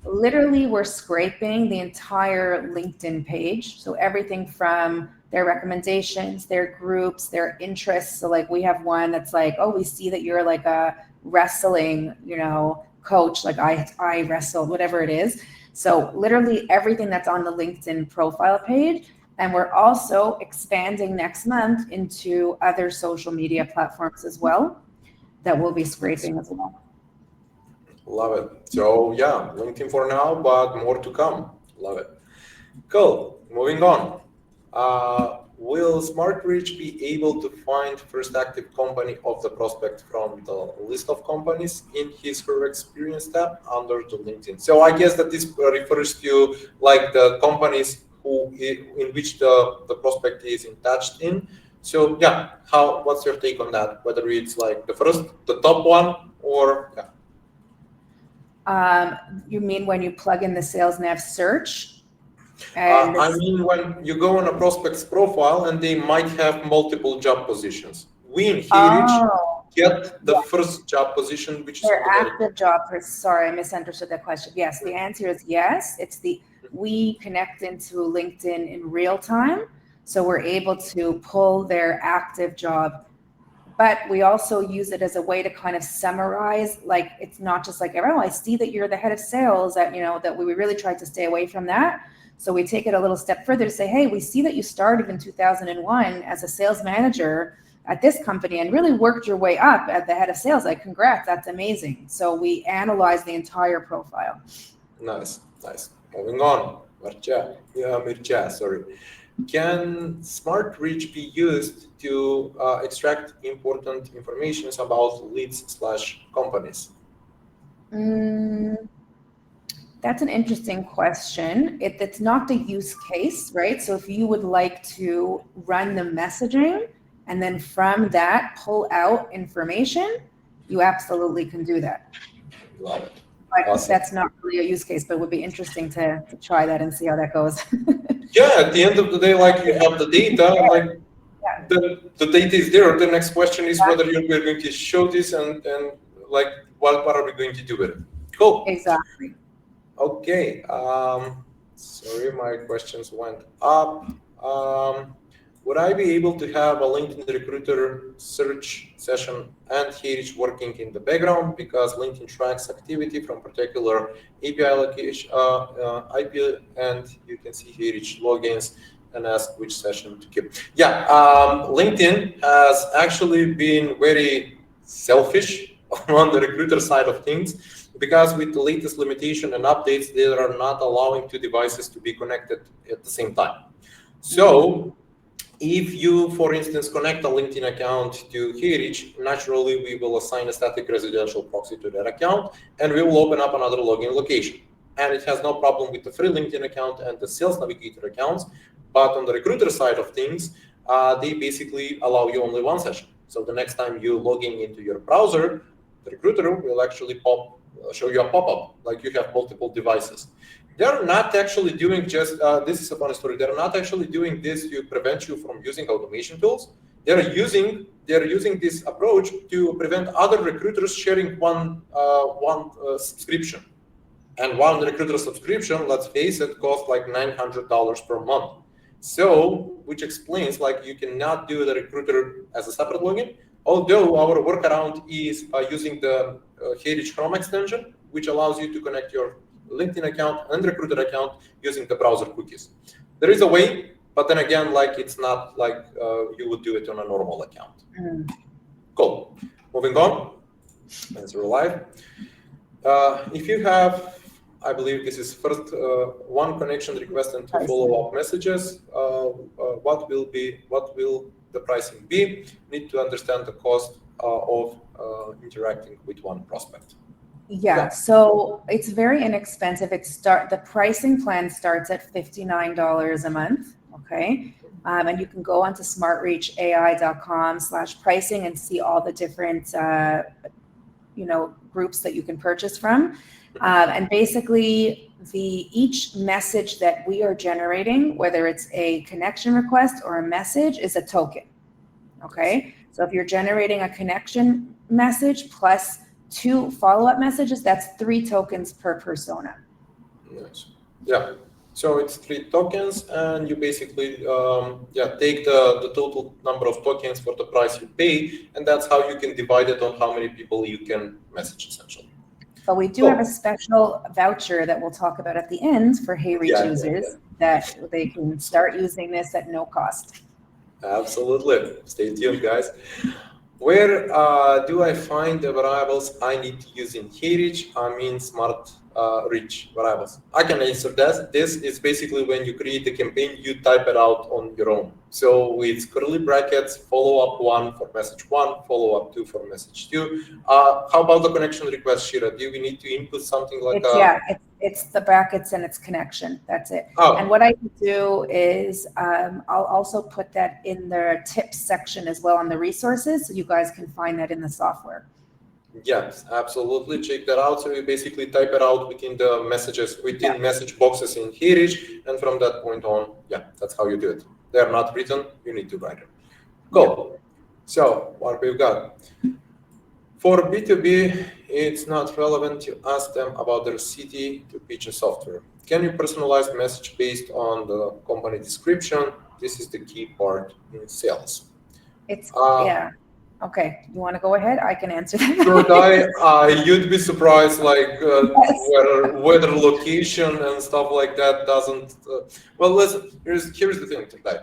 literally we're scraping the entire LinkedIn page. So everything from their recommendations, their groups, their interests. So like we have one that's like, oh, we see that you're like a wrestling, coach, like I wrestle, whatever it is. So literally everything that's on the LinkedIn profile page. And we're also expanding next month into other social media platforms as well that we'll be scraping as well. Love it. So yeah, LinkedIn for now, but more to come. Love it. Cool. Moving on. Will SmartReach be able to find first active company of the prospect from the list of companies in his/her experience tab under the LinkedIn? So I guess that this refers to like the companies in which the prospect is attached in. So yeah, what's your take on that? Whether it's like the top one, or you mean when you plug in the Sales Nav search? I mean, when you go on a prospect's profile and they might have multiple job positions. We in HeyReach get the first job position, which is their active job. Sorry, I misunderstood that question. Yes, the answer is yes. We connect into LinkedIn in real time, so we're able to pull their active job. But we also use it as a way to kind of summarize, like it's not just like, oh, I see that you're the head of sales, that we really tried to stay away from that. So we take it a little step further to say, hey, we see that you started in 2001 as a sales manager at this company and really worked your way up at the head of sales. Like, congrats, that's amazing. So we analyze the entire profile. Nice. Moving on. Mircea, sorry. Can SmartReach be used to extract important information about leads/companies? That's an interesting question. It's not the use case, right? So if you would like to run the messaging and then from that pull out information, you absolutely can do that. Love it. But awesome. That's not really a use case, but it would be interesting to try that and see how that goes. Yeah, at the end of the day, like you have the data, like the data is there. The next question is whether you're going to show this and like what are we going to do with it? Cool. Exactly. Okay, sorry, my questions went up. Would I be able to have a LinkedIn recruiter search session and HeyReach working in the background because LinkedIn tracks activity from particular API location, IP, and you can see HeyReach logins and ask which session to keep. Yeah, LinkedIn has actually been very selfish on the recruiter side of things, because with the latest limitation and updates, they are not allowing two devices to be connected at the same time. So if you, for instance, connect a LinkedIn account to HeyReach, naturally we will assign a static residential proxy to that account, and we will open up another login location. and it has no problem with the free LinkedIn account and the Sales Navigator accounts. But on the recruiter side of things, they basically allow you only one session. So the next time you logging into your browser, the recruiter will actually show you a pop-up, like you have multiple devices. They're not actually doing just, this is a funny story, they're not actually doing this to prevent you from using automation tools. They're using this approach to prevent other recruiters sharing one subscription. And one recruiter subscription, let's face it, costs like $900 per month. So, which explains like you cannot do the recruiter as a separate login. Although our workaround is using the Heritage Chrome extension, which allows you to connect your LinkedIn account and recruiter account using the browser cookies. There is a way, but then again, like it's not like you would do it on a normal account. Cool. Moving on. As we're live. If you have, I believe this is first one connection request and two follow-up messages. What will the pricing be? Need to understand the cost of interacting with one prospect. Yeah, so it's very inexpensive. The pricing plan starts at $59 a month. Okay, and you can go onto smartreachai.com/pricing and see all the different groups that you can purchase from. And basically, each message that we are generating, whether it's a connection request or a message, is a token. Okay, so if you're generating a connection message plus 2 follow-up messages, that's 3 tokens per persona. Nice. Yeah. So it's 3 tokens, and you basically take the total number of tokens for the price you pay, and that's how you can divide it on how many people you can message essentially. But we do have a special voucher that we'll talk about at the end for HeyReach users that they can start using this at no cost. Absolutely. Stay tuned, guys. Where do I find the variables I need to use in HeyReach? I mean Smart Reach variables. I can answer that. This is basically when you create a campaign, you type it out on your own. So it's curly brackets, follow-up 1 for message 1, follow-up 2 for message 2. How about the connection request, Shira? Do we need to input something like it's the brackets and its connection. That's it. Oh. And what I can do is I'll also put that in the tips section as well on the resources, so you guys can find that in the software. Yes, absolutely. Check that out. So you basically type it out within the messages, within message boxes in HeyReach, and from that point on, that's how you do it. They're not written, you need to write it. Cool. So what we've got. For B2B, it's not relevant to ask them about their city to pitch a software. Can you personalize the message based on the company description? This is the key part in sales. Okay, you want to go ahead? I can answer that. Sure, you'd be surprised, like weather location and stuff like that doesn't. Well, listen. Here's the thing today.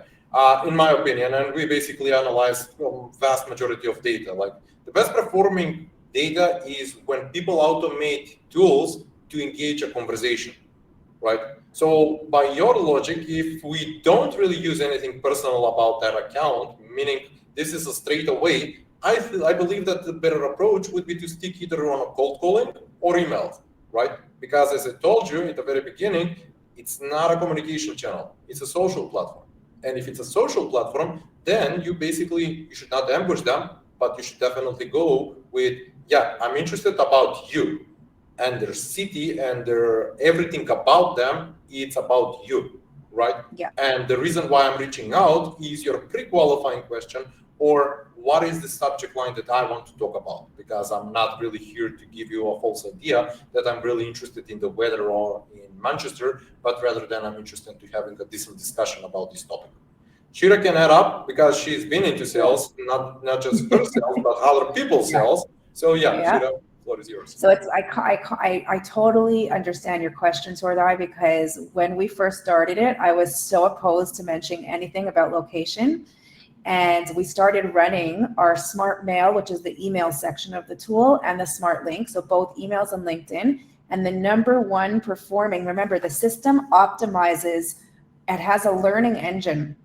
In my opinion, and we basically analyze vast majority of data. Like the best performing data is when people automate tools to engage a conversation, right? So by your logic, if we don't really use anything personal about that account, meaning this is a straight away, I believe that the better approach would be to stick either on a cold calling or email, right? Because as I told you at the very beginning, it's not a communication channel, it's a social platform. And if it's a social platform, then you should not ambush them, but you should definitely go with, I'm interested about you and their city and their everything about them, it's about you, right? Yeah. And the reason why I'm reaching out is your pre-qualifying question, or what is the subject line that I want to talk about? Because I'm not really here to give you a false idea that I'm really interested in the weather or in Manchester, but rather than I'm interested in having a decent discussion about this topic. Shira can add up because she's been into sales, not just her sales, but other people's sales. So Shira, the floor is yours. So I totally understand your question, Sordai, because when we first started it, I was so opposed to mentioning anything about location. And we started running our Smart Mail, which is the email section of the tool, and the Smart Link, so both emails and LinkedIn. And the number one performing, remember, the system optimizes, it has a learning engine.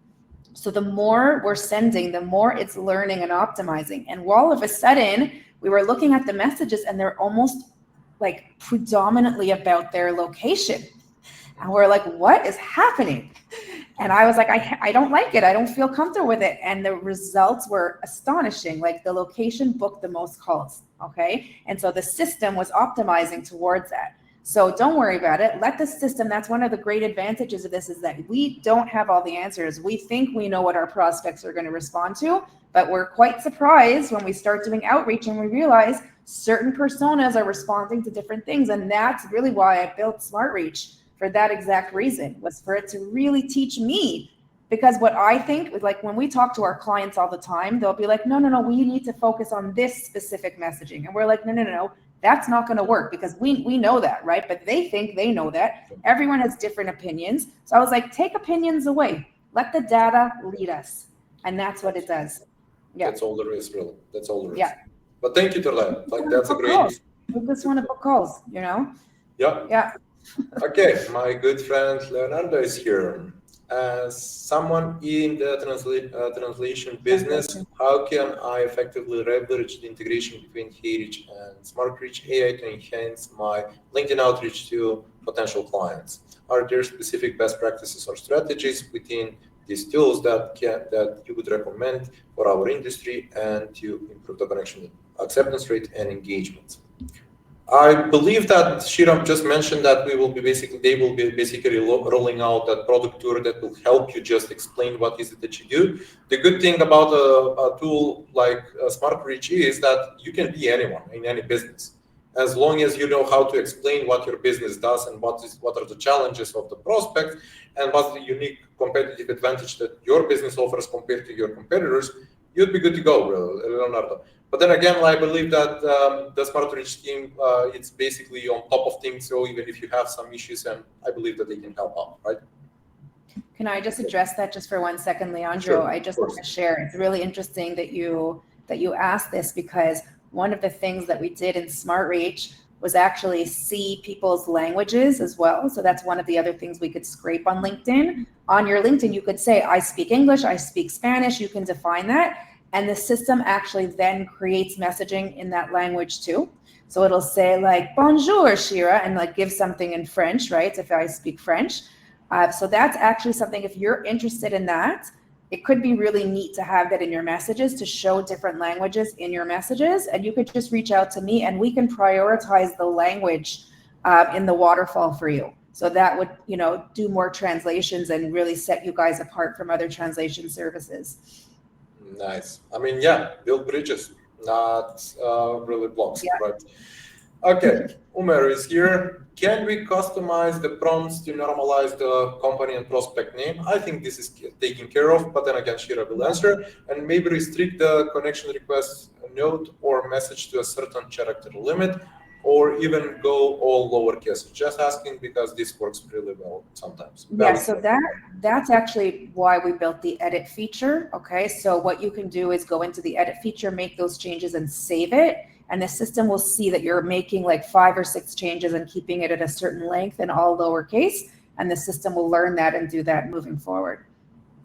So the more we're sending, the more it's learning and optimizing. And all of a sudden, we were looking at the messages and they're almost like predominantly about their location. And we're like, what is happening? And I was like, I don't like it. I don't feel comfortable with it. And the results were astonishing. Like the location booked the most calls. Okay. And so the system was optimizing towards that. So don't worry about it. Let the system, that's one of the great advantages of this, is that we don't have all the answers. We think we know what our prospects are going to respond to, but we're quite surprised when we start doing outreach and we realize certain personas are responding to different things. And that's really why I built SmartReach, for that exact reason, was for it to really teach me. Because what I think is, like, when we talk to our clients all the time, they'll be like, no, we need to focus on this specific messaging. And we're like, no, that's not going to work, because we know that, right? But they think they know that. Everyone has different opinions. So I was like, take opinions away. Let the data lead us. And that's what it does. Yeah. That's all there is, really. That's all there is. Yeah. But thank you, Terlene. Like, that's a great... We just want to book calls, you know? Yeah. Okay, my good friend Leonardo is here. As someone in the translation business, how can I effectively leverage the integration between HeyReach and SmartReach AI to enhance my LinkedIn outreach to potential clients? Are there specific best practices or strategies within these tools that you would recommend for our industry and to improve the connection acceptance rate and engagement? I believe that Shiram just mentioned that they will be basically rolling out that product tour that will help you just explain what is it that you do. The good thing about a tool like SmartReach is that you can be anyone in any business, as long as you know how to explain what your business does and what are the challenges of the prospect and what's the unique competitive advantage that your business offers compared to your competitors. You'd be good to go, Leonardo. But then again, I believe that the SmartReach team, it's basically on top of things. So even if you have some issues, and I believe that they can help out, right? Can I just address that just for 1 second, Leandro? Sure, I just want to share. It's really interesting that you asked this, because one of the things that we did in SmartReach was actually see people's languages as well. So that's one of the other things we could scrape on LinkedIn. On your LinkedIn, you could say, I speak English, I speak Spanish. You can define that. And the system actually then creates messaging in that language too. So it'll say like, bonjour, Shira, and like give something in French, right? If I speak French. So that's actually something, if you're interested in that, it could be really neat to have that in your messages, to show different languages in your messages. And you could just reach out to me and we can prioritize the language in the waterfall for you. So that would, do more translations and really set you guys apart from other translation services. Nice. I mean, yeah, build bridges, not really blocks, right? Okay, Umer is here. Can we customize the prompts to normalize the company and prospect name? I think this is taken care of, but then again, Shira will answer. And maybe restrict the connection request note or message to a certain character limit, or even go all lowercase. Just asking because this works really well sometimes. Yeah, so that's actually why we built the edit feature. Okay, so what you can do is go into the edit feature, make those changes and save it. And the system will see that you're making like 5 or 6 changes and keeping it at a certain length and all lowercase. And the system will learn that and do that moving forward.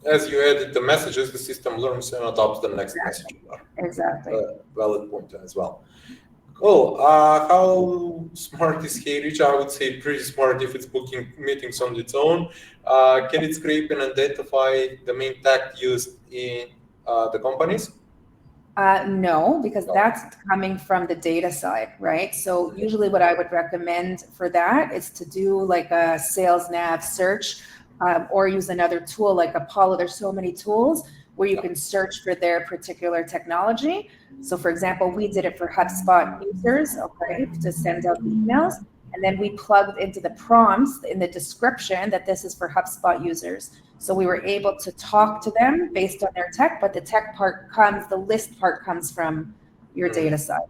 As you edit the messages, the system learns and adopts the next message. Exactly. Valid point as well. Cool. How smart is HeyReach? I would say pretty smart if it's booking meetings on its own. Can it scrape and identify the main tag used in the companies? No, because that's coming from the data side, right? So usually what I would recommend for that is to do like a sales nav search or use another tool like Apollo. There's so many tools where you can search for their particular technology. So for example, we did it for HubSpot users, okay, to send out emails. And then we plugged into the prompts in the description that this is for HubSpot users. So we were able to talk to them based on their tech, but the tech part the list part comes from your data side.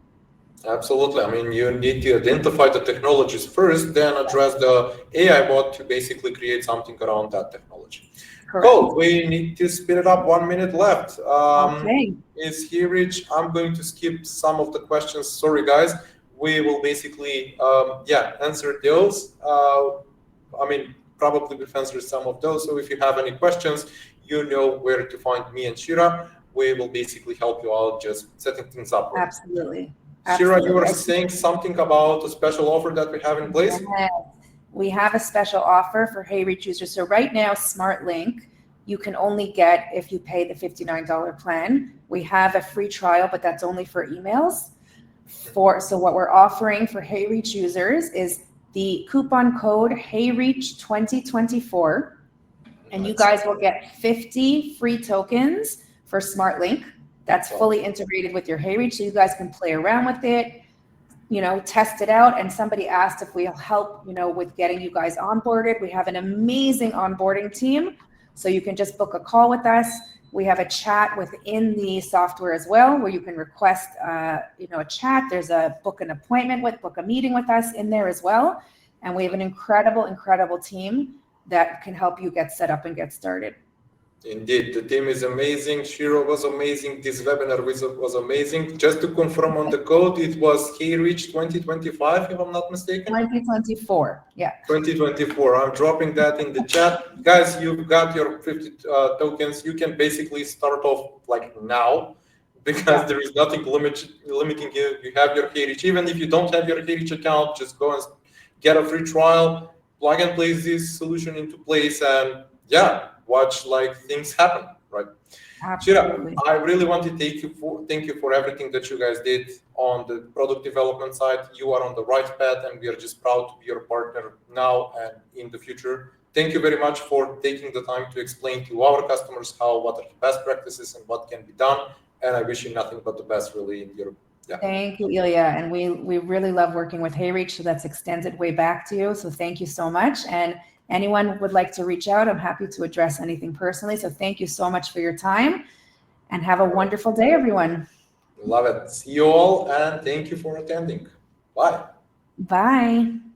Absolutely. I mean, you need to identify the technologies first, then address the AI bot to basically create something around that technology. Correct. Cool. We need to speed it up. 1 minute left. Okay. Is HeyReach? I'm going to skip some of the questions. Sorry, guys. We will basically, answer those. I mean, probably we've answered some of those. So if you have any questions, you know where to find me and Shira. We will basically help you out just setting things up. Absolutely. Shira, you were Absolutely. saying something about a special offer that we have in place? Yes. We have a special offer for Hey Reach users. So right now, SmartLink, you can only get if you pay the $59 plan. We have a free trial, but that's only for emails. So what we're offering for Hey Reach users is the coupon code HeyReach 2024, and you Nice. guys will get 50 free tokens for SmartLink. That's fully integrated with your HeyReach, so you guys can play around with it, test it out. And somebody asked if we'll help, with getting you guys onboarded. We have an amazing onboarding team. So you can just book a call with us. We have a chat within the software as well, where you can request, a chat. There's a book a meeting with us in there as well. And we have an incredible team that can help you get set up and get started. Indeed, the team is amazing. Shiro was amazing. This webinar was amazing. Just to confirm on the code, it was HeyReach 2025, if I'm not mistaken. 2024, yeah. 2024. I'm dropping that in the chat. Guys, you've got your 50 tokens. You can basically start off like now, because there is nothing limiting you. You have your HeyReach. Even if you don't have your HeyReach account, just go and get a free trial, plug and place this solution into place, and watch like things happen, right? Absolutely. Shira, I really want to thank you for everything that you guys did on the product development side. You are on the right path, and we are just proud to be your partner now and in the future. Thank you very much for taking the time to explain to our customers what are the best practices and what can be done. And I wish you nothing but the best, really, in Europe. Yeah. Thank you, Ilya. And we really love working with HeyReach, so that's extended way back to you. So thank you so much. And anyone would like to reach out, I'm happy to address anything personally. So thank you so much for your time, and have a wonderful day, everyone. Love it. See you all, and thank you for attending. Bye. Bye.